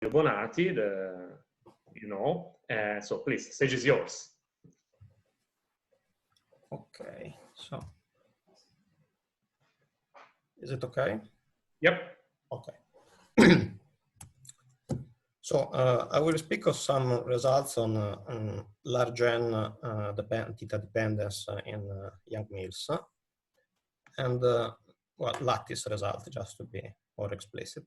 Bonati, so please, stage is yours. Okay, so is it okay? Yep. Okay. So I will speak of some results on large n theta dependence in Young-Mills, and well, lattice result, just to be more explicit.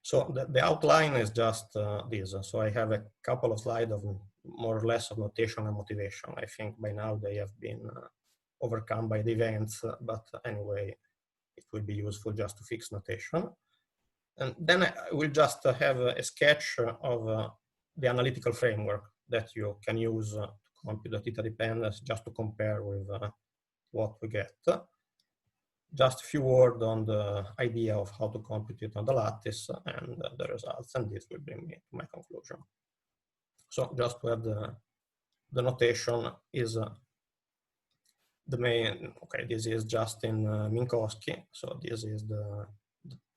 So the outline is just this. So I have a couple of slides of more or less of notation and motivation. I think by now they have been overcome by the events, but anyway, it will be useful just to fix notation. And then I will just have a sketch of the analytical framework that you can use to compute the theta dependence, just to compare with what we get. Just a few words on the idea of how to compute it on the lattice and the results, and this will bring me to my conclusion. So just to have the notation is the main, okay, this is just in Minkowski, so this is the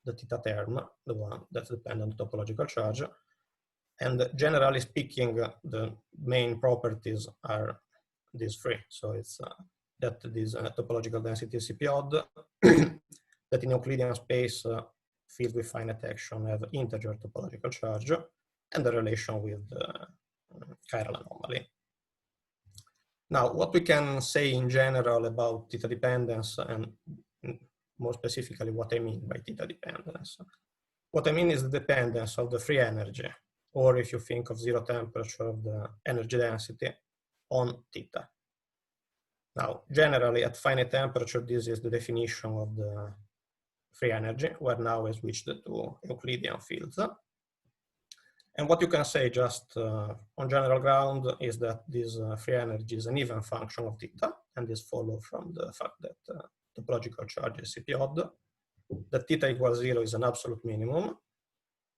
theta term, the one that's dependent on topological charge. And generally speaking, the main properties are these three. So it's that this topological density is CP odd, that in Euclidean space, fields with finite action have integer topological charge, and the relation with the chiral anomaly. Now, what we can say in general about theta dependence, and more specifically what I mean by theta dependence. What I mean is the dependence of the free energy, or if you think of zero temperature of the energy density, on theta. Now, generally at finite temperature, this is the definition of the free energy, where now I switched to Euclidean fields. And what you can say just on general ground is that this free energy is an even function of theta, and this follows from the fact that topological charge is CP odd, that theta equals 0 is an absolute minimum,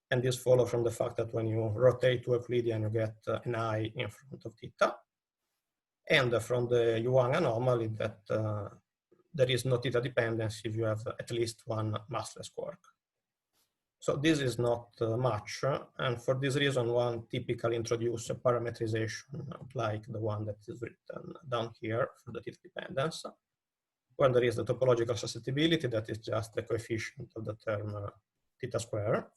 and this follows from the fact that when you rotate to Euclidean, you get an I in front of theta, and from the Yuang anomaly that there is no theta dependence if you have at least one massless quark. So this is not much, and for this reason, one typically introduces a parametrization like the one that is written down here for the theta dependence, where there is the topological susceptibility that is just the coefficient of the term theta square.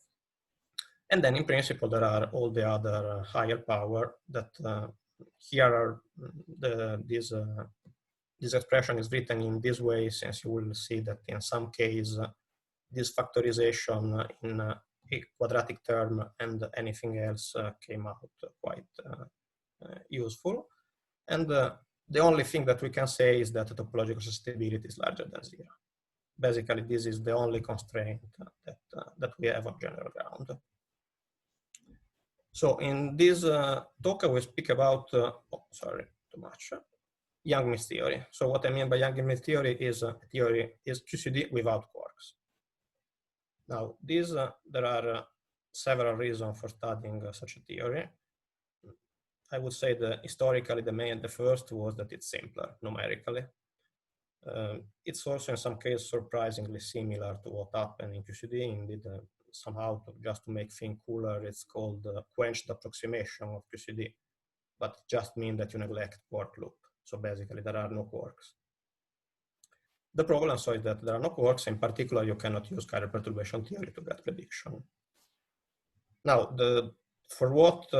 And then in principle, there are all the other higher power that here are this expression is written in this way, since you will see that in some case, this factorization in a quadratic term and anything else came out quite useful. And the only thing that we can say is that the topological susceptibility is larger than 0. Basically, this is the only constraint that we have on general ground. So in this talk, I will speak about, Young-Mills theory. So what I mean by Young-Mills theory is QCD without quarks. Now, there are several reasons for studying such a theory. I would say that historically, the first was that it's simpler numerically. It's also in some cases surprisingly similar to what happened in QCD. Indeed, somehow just to make things cooler, it's called quenched approximation of QCD, but it just means that you neglect quark loop. So basically, there are no quarks. The problem is that there are no quarks. In particular, you cannot use chiral perturbation theory to get prediction. Now, for what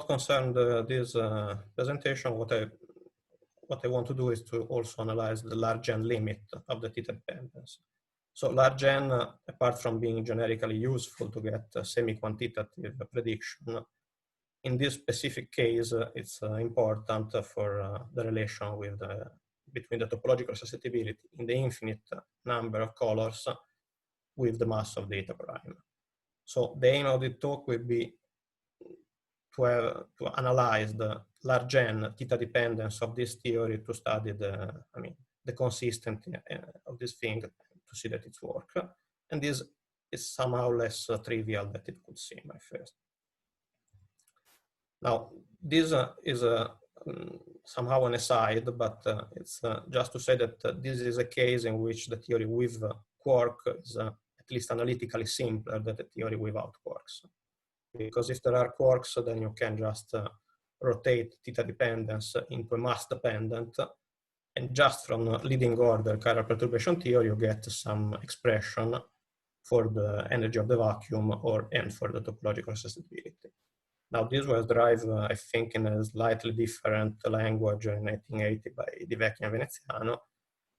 concerned this presentation, what I want to do is to also analyze the large n limit of the theta dependence. So large n, apart from being generically useful to get semi-quantitative prediction, in this specific case, it's important for the relation with between the topological susceptibility in the infinite number of colors with the mass of the eta prime. So the aim of the talk will be to analyze the large n theta dependence of this theory to study the consistency of this thing to see that it's work. And this is somehow less trivial than it could seem at first. Now, this is somehow an aside, but it's just to say that this is a case in which the theory with quark is at least analytically simpler than the theory without quarks. Because if there are quarks, then you can just rotate theta dependence into a mass dependent, and just from leading order chiral perturbation theory, you get some expression for the energy of the vacuum and for the topological susceptibility. Now, this was derived, I think, in a slightly different language in 1980 by Di Vecchia and Veneziano,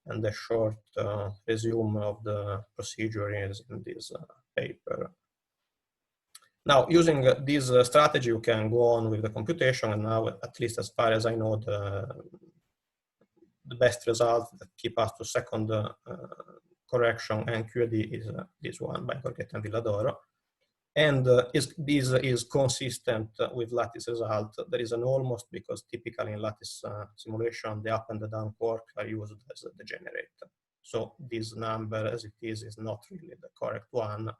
and the short resume of the procedure is in this paper. Now, using this strategy, you can go on with the computation, and now, at least as far as I know, the best result that keep us to second correction and QED is this one by Gorghetti and Villadoro. And this is consistent with lattice result. There is an almost, because typically in lattice simulation, the up and the down quark are used as a degenerate. So this number as it is not really the correct one.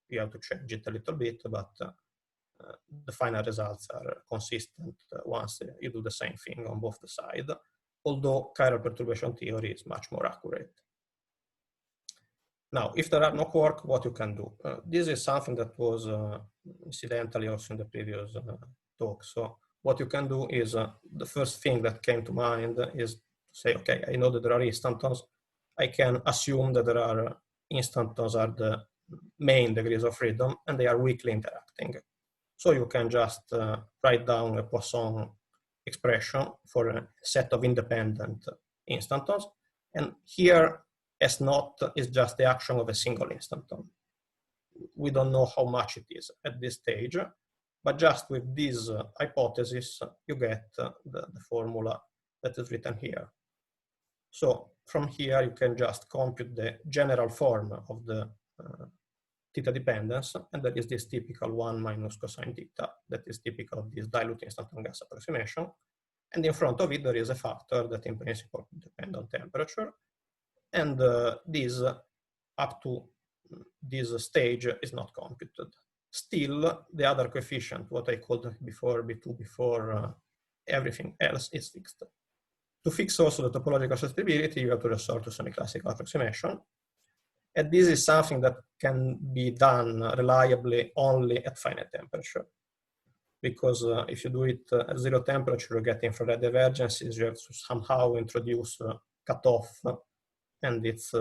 You have to change it a little bit, but the final results are consistent once you do the same thing on both the sides, although chiral perturbation theory is much more accurate. Now, if there are no quarks, what you can do? This is something that was incidentally also in the previous talk. So what you can do is, the first thing that came to mind is to say, okay, I know that there are instantons. I can assume that there are instantons are the main degrees of freedom, and they are weakly interacting. So you can just write down a Poisson expression for a set of independent instantons. And here, S0 is just the action of a single instanton. We don't know how much it is at this stage, but just with this hypothesis, you get the formula that is written here. So from here, you can just compute the general form of the theta dependence, and that is this typical 1 minus cosine theta, that is typical of this dilute instanton gas approximation. And in front of it, there is a factor that in principle depends on temperature. And this, up to this stage, is not computed. Still, the other coefficient, what I called before, B2, before everything else, is fixed. To fix also the topological susceptibility, you have to resort to semi-classical approximation. And this is something that can be done reliably only at finite temperature. Because if you do it at 0 temperature, you get infrared divergences, you have to somehow introduce cutoff, and it's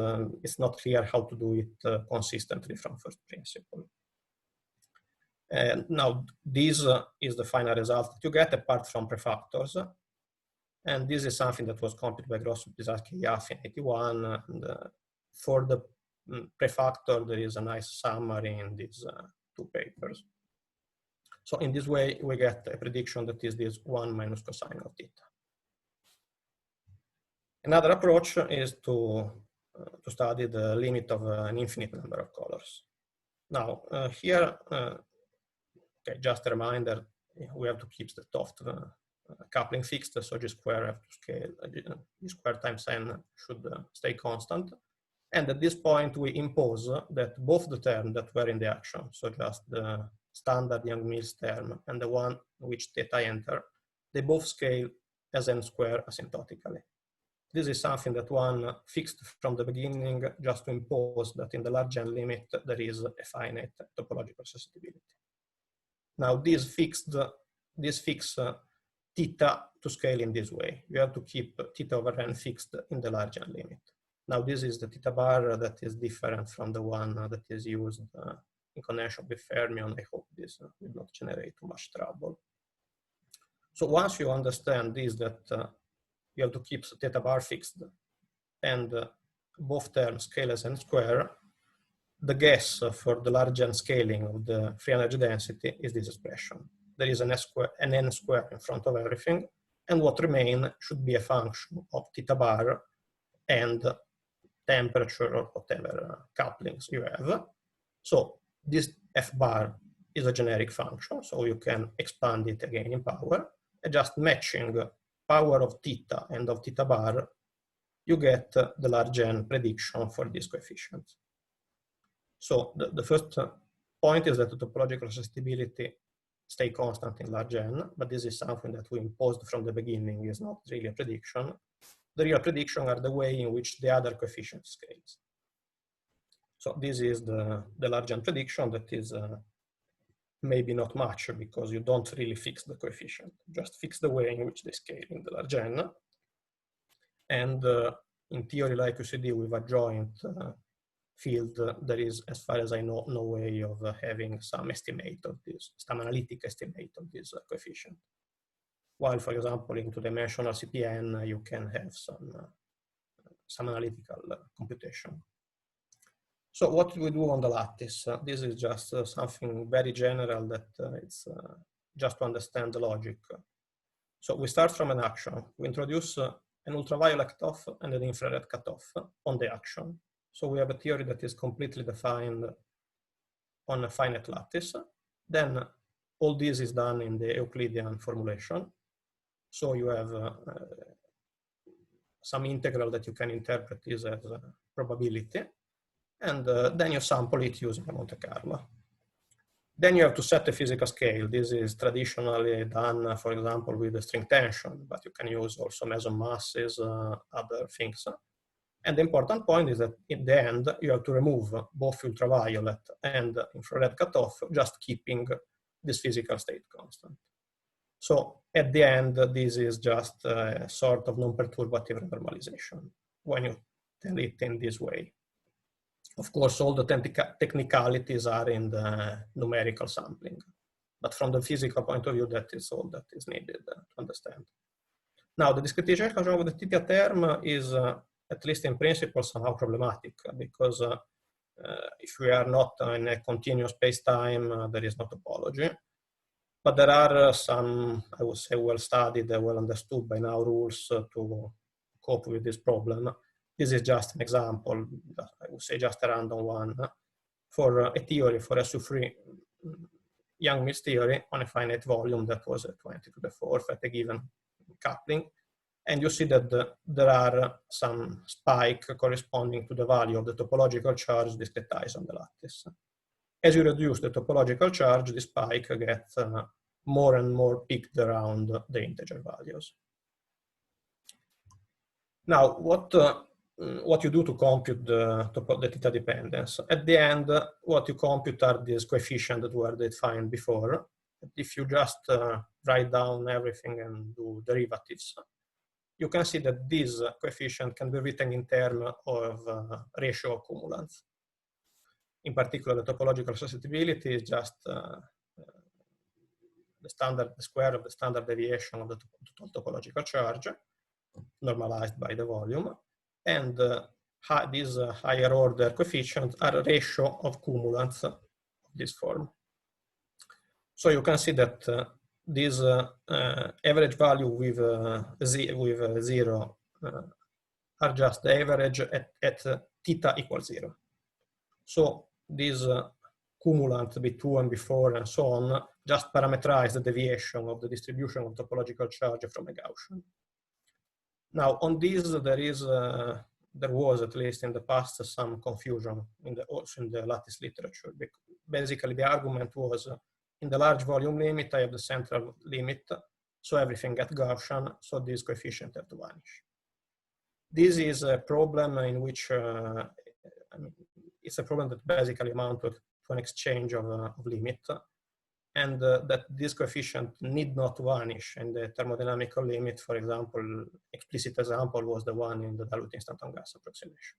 not clear how to do it consistently from first principle. And now this is the final result that you get apart from prefactors. And this is something that was computed by Grosso, Pisarski, Yaffe in 81. And for the prefactor, there is a nice summary in these two papers. So in this way, we get a prediction that is this 1 minus cosine of theta. Another approach is to study the limit of an infinite number of colors. Now, here, okay, just a reminder, we have to keep the Toft coupling fixed, so G square have to scale, G square times n should stay constant. And at this point, we impose that both the terms that were in the action, so just the standard Young-Mills term and the one which theta enter, they both scale as n square asymptotically. This is something that one fixed from the beginning just to impose that in the large n limit, there is a finite topological susceptibility. Now this fix theta to scale in this way. You have to keep theta over n fixed in the large n limit. Now this is the theta bar that is different from the one that is used in connection with fermion. I hope this will not generate too much trouble. So once you understand this, that you have to keep theta bar fixed and both terms scale as n square, the guess for the large n scaling of the free energy density is this expression. There is an n square in front of everything, and what remains should be a function of theta bar and temperature or whatever couplings you have. So this f bar is a generic function, so you can expand it again in power, and just matching power of theta and of theta bar, you get the large n prediction for this coefficient. So the first point is that the topological susceptibility stay constant in large n, but this is something that we imposed from the beginning, is not really a prediction. The real prediction are the way in which the other coefficient scales. So this is the large N prediction that is maybe not much because you don't really fix the coefficient, just fix the way in which they scale in the large N. And in theory, like QCD with a joint field, there is, as far as I know, no way of having some estimate of this, some analytic estimate of this coefficient. While, for example, in two-dimensional CPN, you can have some analytical computation. So what do we do on the lattice? This is just something very general that it's just to understand the logic. So we start from an action. We introduce an ultraviolet cutoff and an infrared cutoff on the action. So we have a theory that is completely defined on a finite lattice. Then all this is done in the Euclidean formulation. So you have some integral that you can interpret this as a probability. And then you sample it using a Monte Carlo. Then you have to set a physical scale. This is traditionally done, for example, with the string tension, but you can use also meson masses, other things. And the important point is that in the end, you have to remove both ultraviolet and infrared cutoff, just keeping this physical state constant. So at the end, this is just a sort of non-perturbative normalization when you tell it in this way. Of course, all the technicalities are in the numerical sampling, but from the physical point of view, that is all that is needed to understand. Now, the discretization of the theta term is, at least in principle, somehow problematic because if we are not in a continuous space-time, there is no topology. But there are some, I would say, well-studied, well-understood by now rules to cope with this problem. This is just an example, I would say just a random one, for a theory for SU3 Young-Mills theory on a finite volume that was at 20 to the fourth at a given coupling. And you see that there are some spike corresponding to the value of the topological charge discretized on the lattice. As you reduce the topological charge, the spike gets more and more peaked around the integer values. Now, what you do to compute the theta dependence? At the end, what you compute are these coefficients that were defined before. If you just write down everything and do derivatives, you can see that this coefficient can be written in terms of ratio of cumulants. In particular, the topological susceptibility is just the square of the standard deviation of the total topological charge, normalized by the volume. And these higher order coefficients are a ratio of cumulants of this form. So you can see that this average value with zero are just the average at theta equals 0. So this cumulant B2 and B4 and so on just parameterize the deviation of the distribution of topological charge from a Gaussian. Now, on this, there was, at least in the past, some confusion also in the lattice literature. Basically, the argument was, in the large volume limit, I have the central limit, so everything gets Gaussian, so this coefficient have to vanish. This is a problem in which, it's a problem that basically amounts to an exchange of limit, and that this coefficient need not vanish in the thermodynamical limit. For example, explicit example was the one in the dilute instanton gas approximation.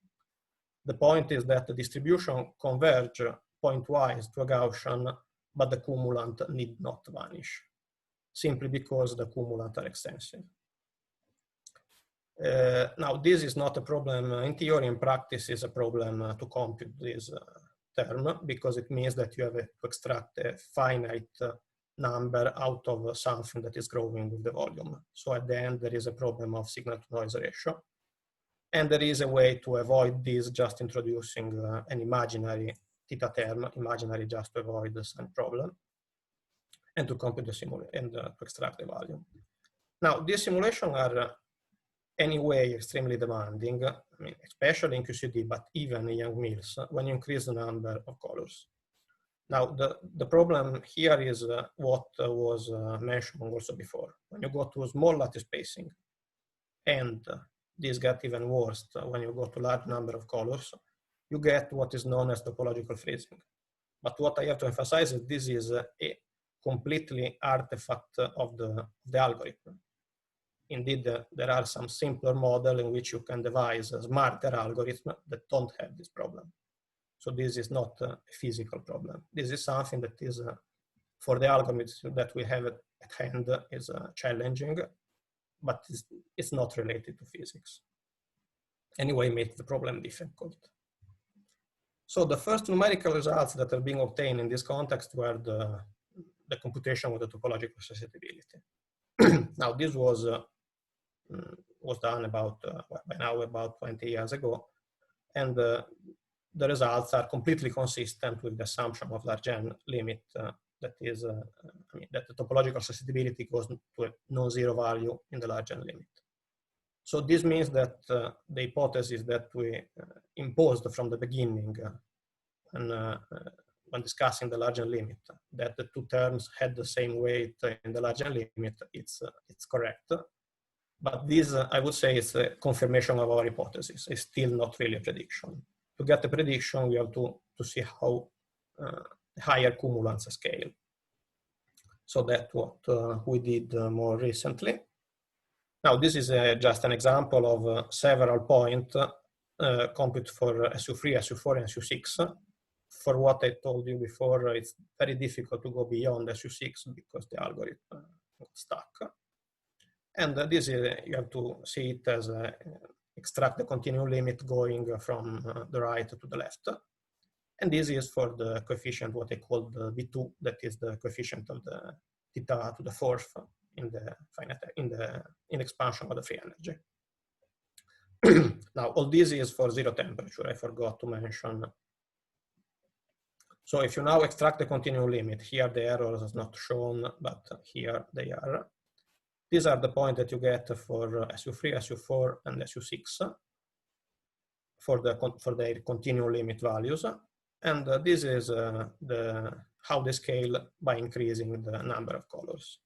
The point is that the distribution converge pointwise to a Gaussian, but the cumulant need not vanish, simply because the cumulant are extensive. Now, this is not a problem in theory. In practice, is a problem to compute this term, because it means that you have to extract a finite number out of something that is growing with the volume. So at the end, there is a problem of signal to noise ratio. And there is a way to avoid this, just introducing an imaginary theta term, imaginary just to avoid the same problem, and to compute the simulation and to extract the value. Now, these simulations are anyway extremely demanding, I mean, especially in QCD, but even in Young-Mills, when you increase the number of colors. Now, the problem here is what was mentioned also before. When you go to small lattice spacing, and this gets even worse when you go to large number of colors, you get what is known as topological freezing. But what I have to emphasize is this is a completely artifact of the algorithm. Indeed, there are some simpler models in which you can devise a smarter algorithm that don't have this problem. So this is not a physical problem. This is something that is, for the algorithms that we have at hand, is challenging, but it's not related to physics. Anyway, makes the problem difficult. So the first numerical results that are being obtained in this context were the computation with the topological susceptibility. Now, this was done about, by now, about 20 years ago, and the results are completely consistent with the assumption of large n limit that is, that the topological susceptibility goes to a non-zero value in the large n limit. So this means that the hypothesis that we imposed from the beginning when discussing the large n limit, that the two terms had the same weight in the large n limit, it's correct. But this, I would say, is a confirmation of our hypothesis. It's still not really a prediction. To get a prediction, we have to see how higher cumulants scale. So that's what we did more recently. Now, this is just an example of several points compute for SU3, SU4, and SU6. For what I told you before, it's very difficult to go beyond SU6 because the algorithm got stuck. And this is, you have to see it as extract the continuum limit going from the right to the left. And this is for the coefficient, what I call the B2, that is the coefficient of the theta to the fourth in the finite, in expansion of the free energy. Now, all this is for zero temperature, I forgot to mention. So if you now extract the continuum limit, here the error is not shown, but here they are. These are the points that you get for SU3, SU4, and SU6 for their continuum limit values. And this is how they scale by increasing the number of colors.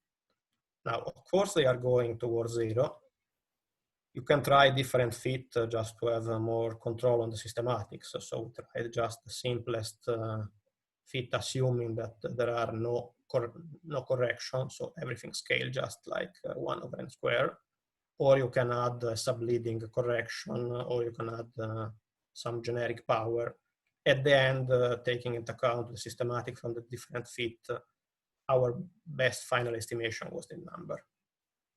Now, of course, they are going towards zero. You can try different fit just to have more control on the systematics. So we tried just the simplest fit, assuming that there are no corrections, so everything scales just like 1 over n squared. Or you can add a subleading correction, or you can add some generic power. At the end, taking into account the systematic from the different fit, our best final estimation was the number.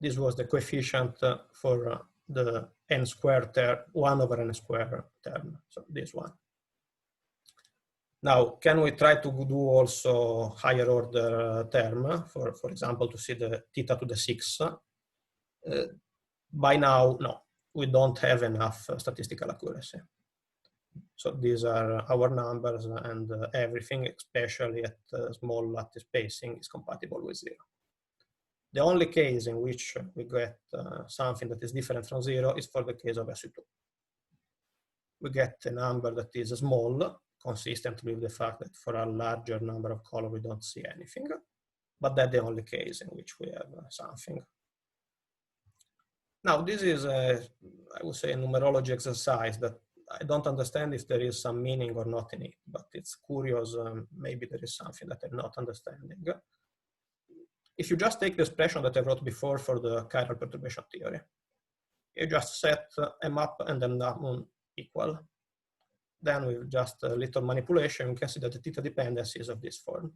This was the coefficient for the n squared term, 1 over n squared term, so this one. Now, can we try to do also higher order term, for example, to see the theta to the 6? By now, no, we don't have enough statistical accuracy. So these are our numbers, and everything, especially at small lattice spacing, is compatible with zero. The only case in which we get something that is different from zero is for the case of SU2. We get a number that is small, consistent with the fact that for a larger number of colors we don't see anything, but that's the only case in which we have something. Now, this is, I would say, a numerology exercise that I don't understand if there is some meaning or not in it, but it's curious, maybe there is something that I'm not understanding. If you just take the expression that I wrote before for the chiral perturbation theory, you just set M up and M down equal. Then with just a little manipulation, you can see that the theta dependency is of this form.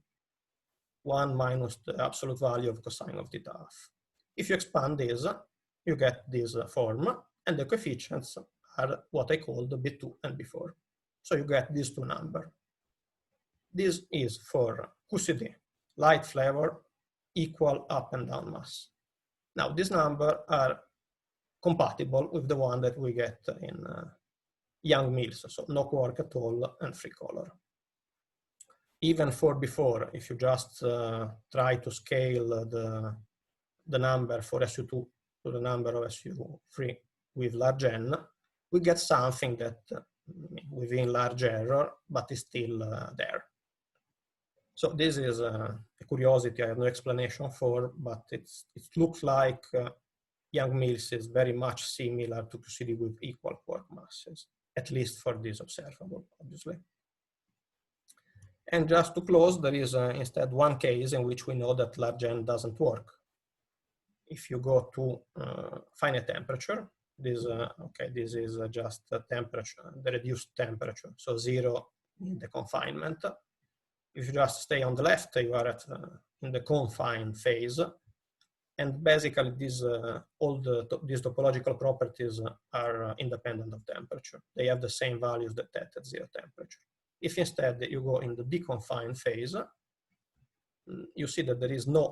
1 minus the absolute value of cosine of theta half. If you expand this, you get this form, and the coefficients are what I call the B2 and B4. So you get these two numbers. This is for QCD, light flavor, equal up and down mass. Now, these numbers are compatible with the one that we get in Young-Mills, so no quark at all and free color. Even for before, if you just try to scale the number for SU2 to the number of SU3 with large n, we get something that within large error, but is still there. So this is a curiosity I have no explanation for, but it looks like Young-Mills is very much similar to QCD with equal quark masses. at least for this observable, obviously. And just to close, there is instead one case in which we know that large N doesn't work. If you go to finite temperature, this is just the temperature, the reduced temperature, so 0 in the confinement. If you just stay on the left, you are at in the confined phase, and basically these these topological properties are independent of temperature. They have the same values that at 0 temperature. If instead you go in the deconfined phase, you see that there is no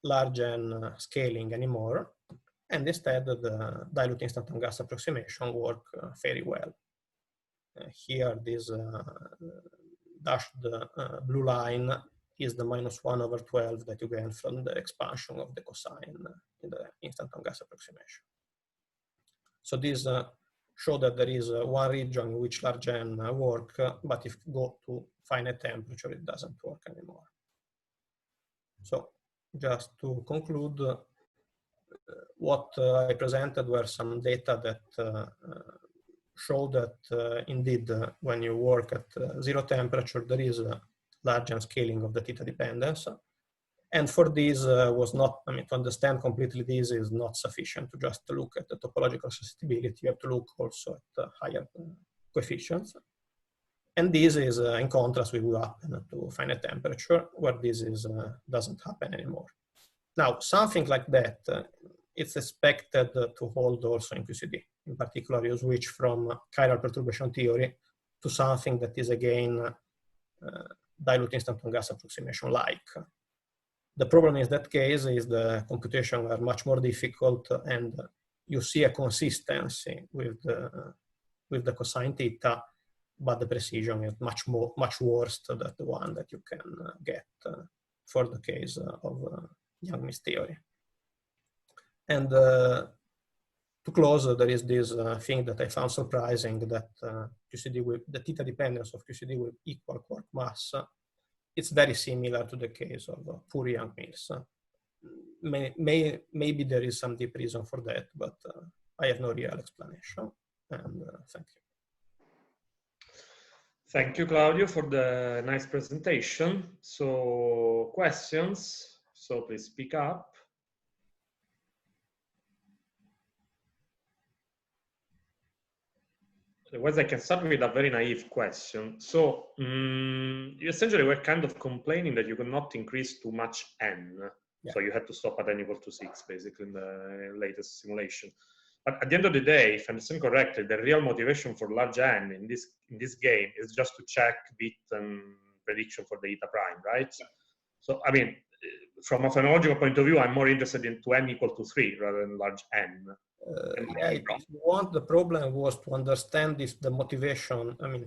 large N scaling anymore, and instead the dilute instanton gas approximation work very well. Here, this dashed blue line is the -1/12 that you get from the expansion of the cosine in the instanton gas approximation. So this show that there is one region in which large N work, but if you go to finite temperature, it doesn't work anymore. So just to conclude, what I presented were some data that show that indeed when you work at 0 temperature, there is a large N scaling of the theta dependence. And for this was not, I mean, to understand completely this is not sufficient to just look at the topological susceptibility. You have to look also at higher coefficients. And this is in contrast with what happened to finite temperature, where this is, doesn't happen anymore. Now, something like that, it's expected to hold also in QCD. In particular, you switch from chiral perturbation theory to something that is again dilute instanton gas approximation like. The problem in that case is the computations are much more difficult, and you see a consistency with the cosine theta, but the precision is much worse than the one that you can get for the case of Young-Mills theory. And to close, there is this thing that I found surprising, that QCD with the theta dependence of QCD with equal quark mass, it's very similar to the case of poor Young-Mills. Maybe there is some deep reason for that, but I have no real explanation. And thank you. Thank you, Claudio, for the nice presentation. So questions, so please speak up. Otherwise, I can start with a very naive question. So you essentially were kind of complaining that you could not increase too much N. Yeah. So you had to stop at N equal to 6, basically, in the latest simulation. But at the end of the day, if I understand correctly, the real motivation for large N in this game is just to check bit and prediction for the eta prime, right? Yeah. So, I mean, from a phenomenological point of view, I'm more interested in N equal to 3 rather than large N. Yeah, if you want, the problem was to understand if the motivation, I mean,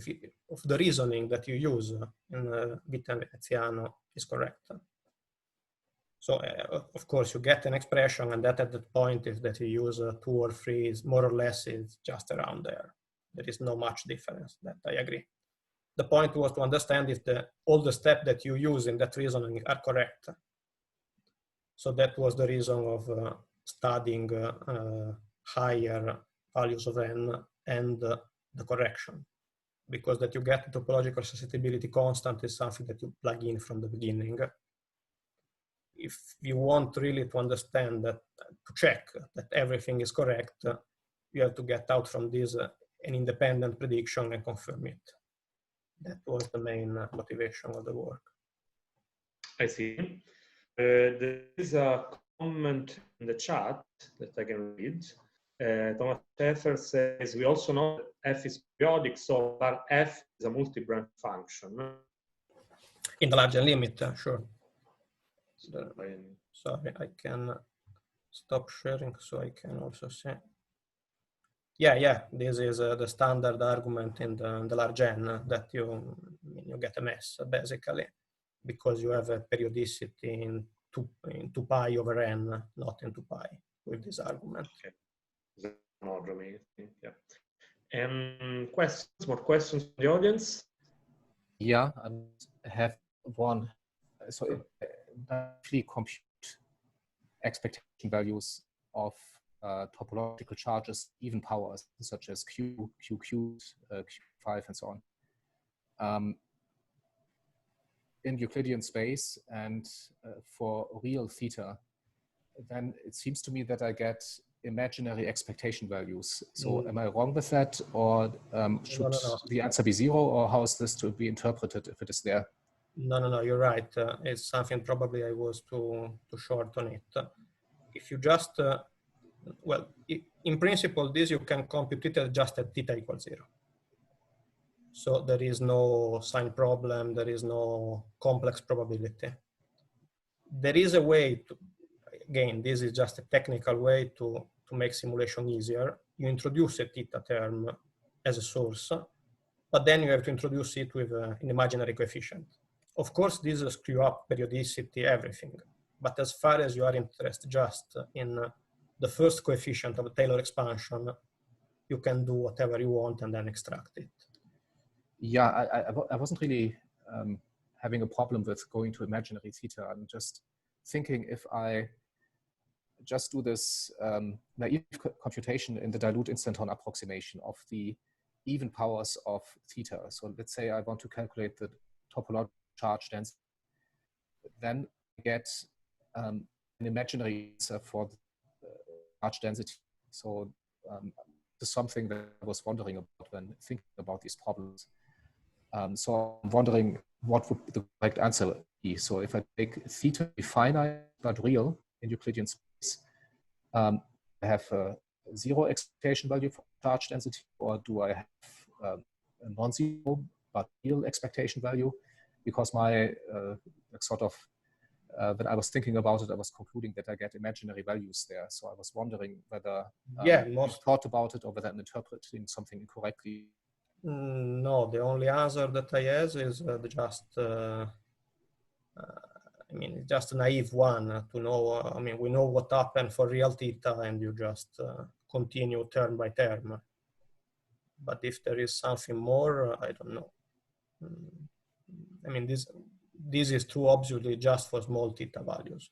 of the reasoning that you use in Vita Veneziano is correct. So, of course, you get an expression, and that at that point, if that you use 2 or 3, is more or less is just around there. There is no much difference, that I agree. The point was to understand if all the steps that you use in that reasoning are correct. So that was the reason of studying higher values of N and the correction, because that you get topological susceptibility constant is something that you plug in from the beginning. If you want really to understand that, to check that everything is correct, you have to get out from this an independent prediction and confirm it. That was the main motivation of the work. I see. There is a comment in the chat that I can read. Thomas Scheffer says, we also know that F is periodic, so F is a multi-branch function. In the larger limit, sure. Sorry, I can stop sharing so I can also see. Yeah, this is the standard argument in the large N, that you get a mess, basically, because you have a periodicity in 2 pi over N, not in 2 pi, with this argument. Okay. Yeah. Questions, more questions from the audience? Yeah, I have one. So it actually compute expectation values of topological charges, even powers, such as Q, Q cubed, Q5, and so on. In Euclidean space and for real theta, then it seems to me that I get imaginary expectation values. So am I wrong with that, or should the answer be 0, or how is this to be interpreted if it is there? No, you're right. It's something probably I was too short on it. If you just, well, in principle, this you can compute it just at theta equals 0. So there is no sign problem, there is no complex probability. There is a way to, again, this is just a technical way to make simulation easier. You introduce a theta term as a source, but then you have to introduce it with an imaginary coefficient. Of course, this will screw up periodicity, everything. But as far as you are interested just in the first coefficient of a Taylor expansion, you can do whatever you want and then extract it. Yeah, I wasn't really having a problem with going to imaginary theta. I'm just thinking if I just do this naive computation in the dilute instanton approximation of the even powers of theta. So let's say I want to calculate the topological charge density, then I get an imaginary answer for the charge density. So this is something that I was wondering about when thinking about these problems. So I'm wondering what would the correct answer be. So if I take theta be finite but real in Euclidean space, I have a 0 expectation value for charge density, or do I have a non-zero but real expectation value? Because my sort of, when I was thinking about it, I was concluding that I get imaginary values there. So I was wondering whether you thought about it or whether I'm interpreting something incorrectly. No, the only answer that I have is just, I mean, just a naive one to know, I mean, we know what happened for real theta and you just continue term by term. But if there is something more, I don't know. I mean, this is true obviously just for small theta values.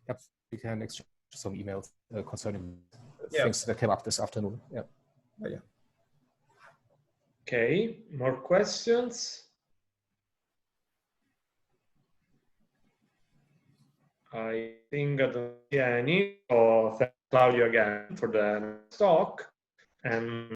Yep, we can exchange some emails concerning things that came up this afternoon. Yeah. Yeah. Okay, more questions? I think I don't see any. So thank Claudio again for the talk. And